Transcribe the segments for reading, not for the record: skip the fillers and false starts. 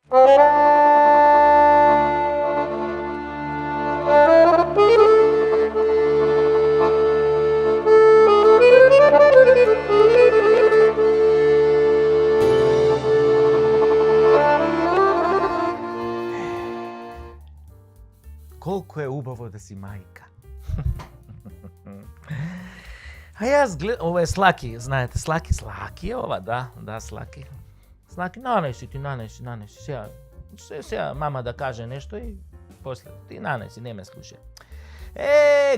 Колко е убаво да си мајка. А јас гледам, ова е Слаки, знаете, Слаки е ова, да, Слаки. Слаки, нанеси, сега мама да каже нешто и после, ти нанеси, не ме слушај.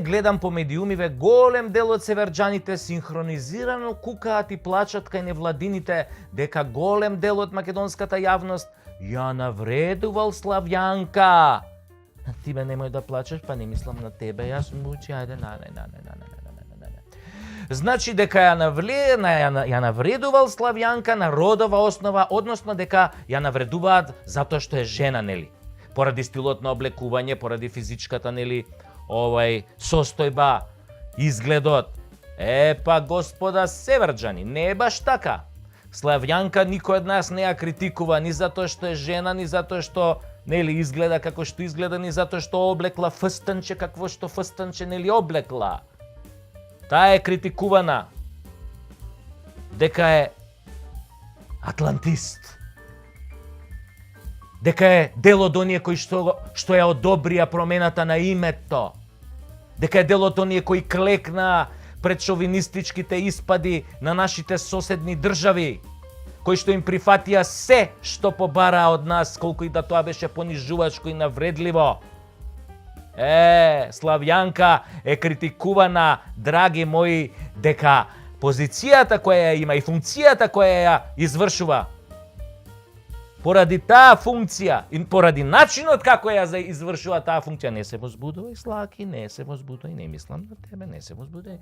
Гледам по медиумиве, голем дел од северџаните синхронизирано кукаат и плачат кај невладините дека голем дел од македонската јавност ја навредувал Славјанка. Ти бе немој да плачеш, па не мислам на тебе, јас мучи, ајде, Значи дека ја навредувал Славјанка на родова основа, односно дека ја навредуваат затоа што е жена, нели? Поради стилот на облекување, поради физичката, нели, состојба, изгледот. Па господа северџани, не е баш така. Славјанка никој од нас не ја критикува ни затоа што е жена, ни затоа што нели изгледа како што изгледа, ни затоа што облекла фстанче какво што фстанче нели облекла. Таа е критикувана дека е атлантист. Дека е дел од оние кои што ја одобрија промената на името. Дека е дел од оние кои клекнаа пред шовинистичките испади на нашите соседни држави, кои што им прифатија се што побараа од нас, колку и да тоа беше понижувачко и навредливо. Славјанка е критикувана, драги мои, дека позицијата која ја има и функцијата која ја извршува, поради таа функција и поради начинот како ја извршува таа функција, не се возбудувај, Слаки, не се возбудувај, не мислам на тебе, не се возбудувај.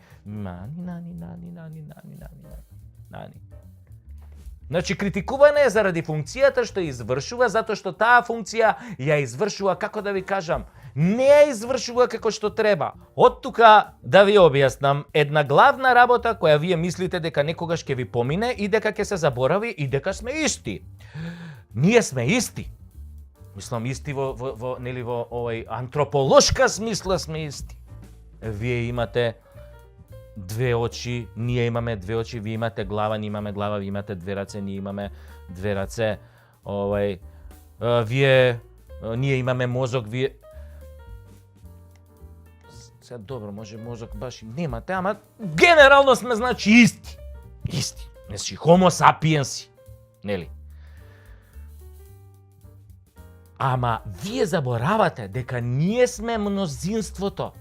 Нани. Значи, критикувана е заради функцијата што ја извршува, затоа што таа функција ја извршува, како да ви кажам, не ја извршува како што треба. Од тука да ви објаснам една главна работа која вие мислите дека некогаш ќе ви помине и дека ќе се заборави и дека сме исти. Ние сме исти. Мислам исти во овој антрополошка смисла сме исти. Вие имате две очи, ние имаме две очи, вие имате глава, ние имаме глава, вие имате две раце, ние имаме две раце. Ние имаме мозок, вие... Сега добро, може мозок баш и немате, ама генерално сме значи исти. Исти. Значи homo sapiensi, нели? Ама вие заборавате дека ние сме мнозинството.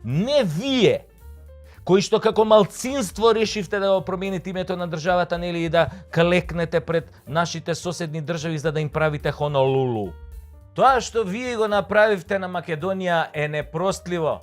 Не вие, кои што како малцинство решивте да го промените името на државата, нели, и да клекнете пред нашите соседни држави за да им правите Хонолулу. Тоа што вие го направивте на Македонија е непростливо.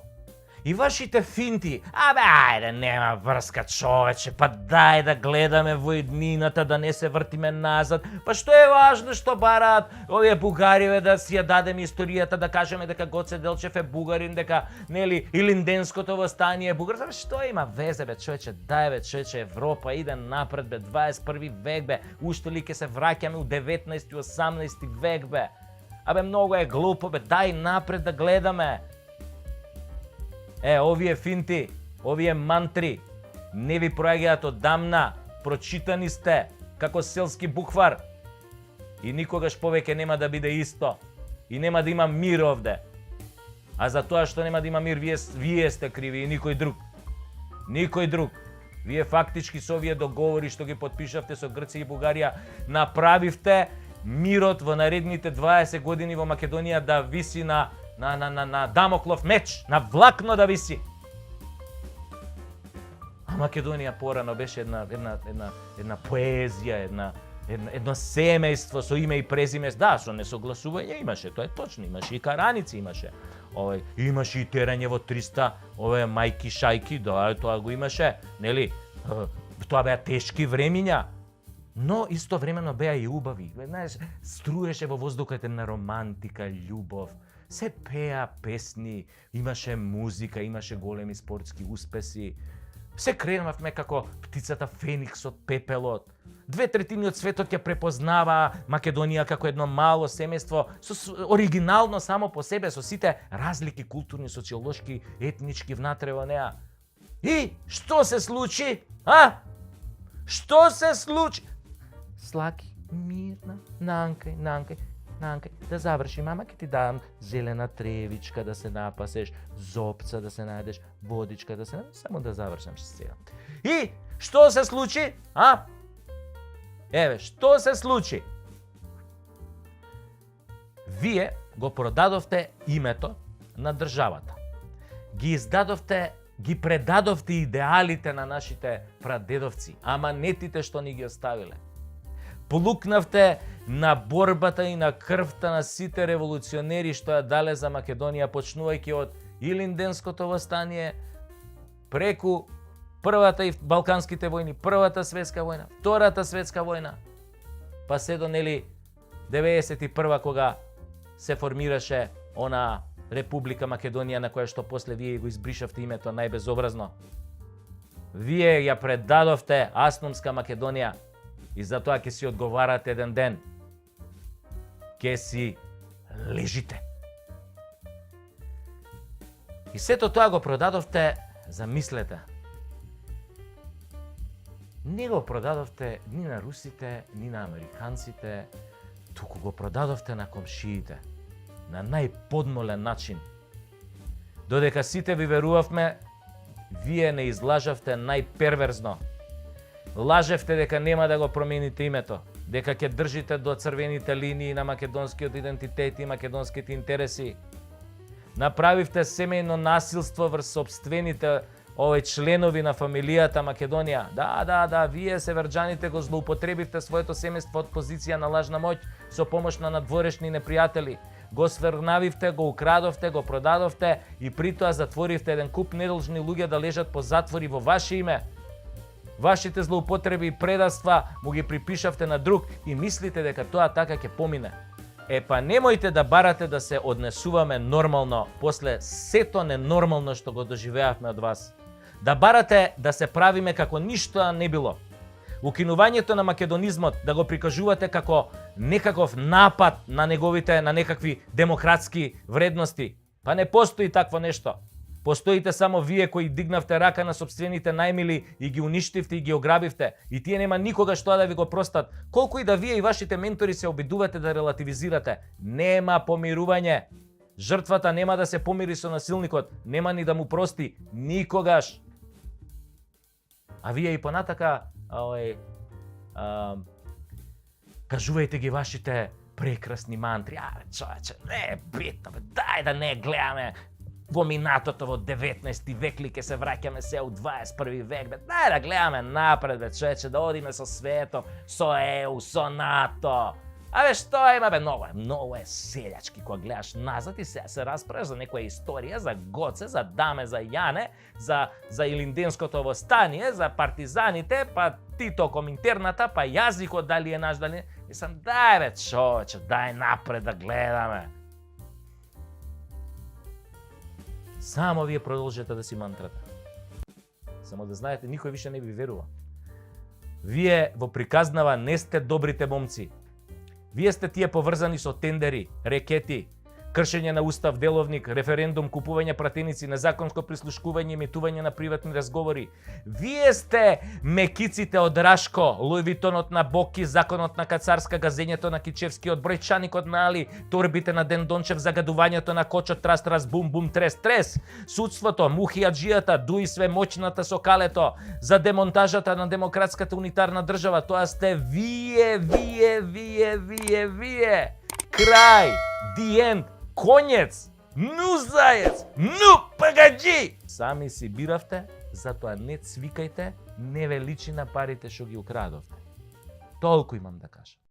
И вашите финти, ајде, нема врска човече, па дај да гледаме во иднината, да не се вртиме назад, па што е важно што бараат овие бугариве да си ја дадеме историјата, да кажеме дека Гоце Делчев е бугарин, дека, нели, Илинденското востание е бугарин, што има везе, бе, човече, дај, бе, човече, Европа иде напред, бе, 21 век, бе, уште ли ќе се враќаме у 19 и 18 век, бе, многу е глупо, бе, дај напред да гледаме. Овие финти, овие мантри не ви проаѓаат одамна, прочитани сте како селски буквар и никогаш повеќе нема да биде исто и нема да има мир овде. А за тоа што нема да има мир, вие сте криви и никој друг. Никој друг. Вие фактички со овие договори што ги потпишавте со Грција и Бугарија, направивте мирот во наредните 20 години во Македонија да виси на Дамоклов меч, на влакно да виси. А Македонија порано беше една поезија, едно семејство со име и презиме. Да, со несогласување имаше, тоа е точно, имаше и караници, имаше и терање во 300 овие мајки шајки, да, тоа го имаше, нели? Тоа беа тешки времиња. Но истовремено беа и убави. Знаеш, струеше во воздухот една романтика, љубов. Се пеа песни, имаше музика, имаше големи спортски успеси. Се кренавме како птицата Феникс од пепелот. 2/3 од светот ќе препознава Македонија како едно мало семејство, оригинално само по себе, со сите разлики културни, социолошки, етнички внатре во неа. И што се случи? Што се случи? Слаки, мирна, нанкај, да заврши, мама ќе ти дам зелена тревичка да се напасеш, зопца да се најдеш, водичка да се најдеш, само да завршам сега. И што се случи? Еве, што се случи? Вие го продадовте името на државата. Ги предадовте идеалите на нашите прадедовци, аманетите што ни ги оставиле. Полукнавте на борбата и на крвта на сите револуционери што ја дале за Македонија, почнувајќи од Илинденското востание, преку Првата и Балканските војни, Првата светска војна, Втората светска војна, па се до 91 кога се формираше она Република Македонија на која што после вие го избришавте името најбезобразно. Вие ја предадовте Асномска Македонија и затоа ќе си одговарате еден ден. Ќе си лежите. И сето тоа го продадовте, замислете. Не го продадовте ни на русите, ни на американците, туку го продадовте на комшиите, на најподмолен начин. Додека сите ви верувавме, вие не излажавте најперверзно. Лажевте дека нема да го промените името, дека ќе држите до црвените линии на македонскиот идентитет и македонските интереси. Направивте семејно насилство врз сопствените членови на фамилијата Македонија. Да, вие северџаните го злоупотребивте своето семејство од позиција на лажна моќ со помош на надворешни непријатели. Го сврнавивте, го украдовте, го продадовте и притоа затворивте еден куп недолжни луѓе да лежат по затвори во ваше име. Вашите злоупотреби и предавства му ги припишавте на друг и мислите дека тоа така ќе помине. Па немојте да барате да се однесуваме нормално после сето ненормално што го доживеавме од вас. Да барате да се правиме како ништо не било. Укинувањето на македонизмот да го прикажувате како некаков напад на некакви демократски вредности. Па не постои такво нешто. Постоите само вие кои дигнавте рака на сопствените најмили и ги уништивте и ги ограбивте. И тие нема никогаш тоа да ви го простат. Колку и да вие и вашите ментори се обидувате да релативизирате. Нема помирување. Жртвата нема да се помири со насилникот. Нема ни да му прости. Никогаш. А вие и понатака кажувајте ги вашите прекрасни мантри. Човече, не е битно, дај да не гледаме во минатото во 19 век ли ќе се враќаме се у 21 век, дај да гледаме напред, човече, да одиме со светот, со ЕУ, со НАТО. Што има, многу е селјачки кога гледаш назад и се расправаш за некоја историја, за Гоце, за Даме, за Јане, за Илинденското востание, за партизаните, па Тито Коминтерната, па јазикот дали е наш, дали не. И сам, дај човече, дај напред да гледаме. Само вие продолжете да си мантрате. Само да знаете, никој више не ви верува. Вие во приказнава не сте добрите момци. Вие сте тие поврзани со тендери, рекети, кршење на устав, деловник, референдум, купување пратеници, незаконско прислушкување, емитување на приватни разговори. Вие сте мекиците од Рашко, Луивитонот на Боки, законот на Кацарска, газењето на Кичевскиот, бројчаникот на Али, торбите на Ден Дончев, загадувањето на Кочо, трас, бум, бум, трес, судството, мухијаджијата, дуи све моќната со калето, за демонтажата на демократската унитарна држава, тоа сте вие. Крај, the end. Конец, ну заец, ну пагаджи! Сами си биравте, затоа не цвикајте, не величи на парите што ги украдовте. Толку имам да кажам.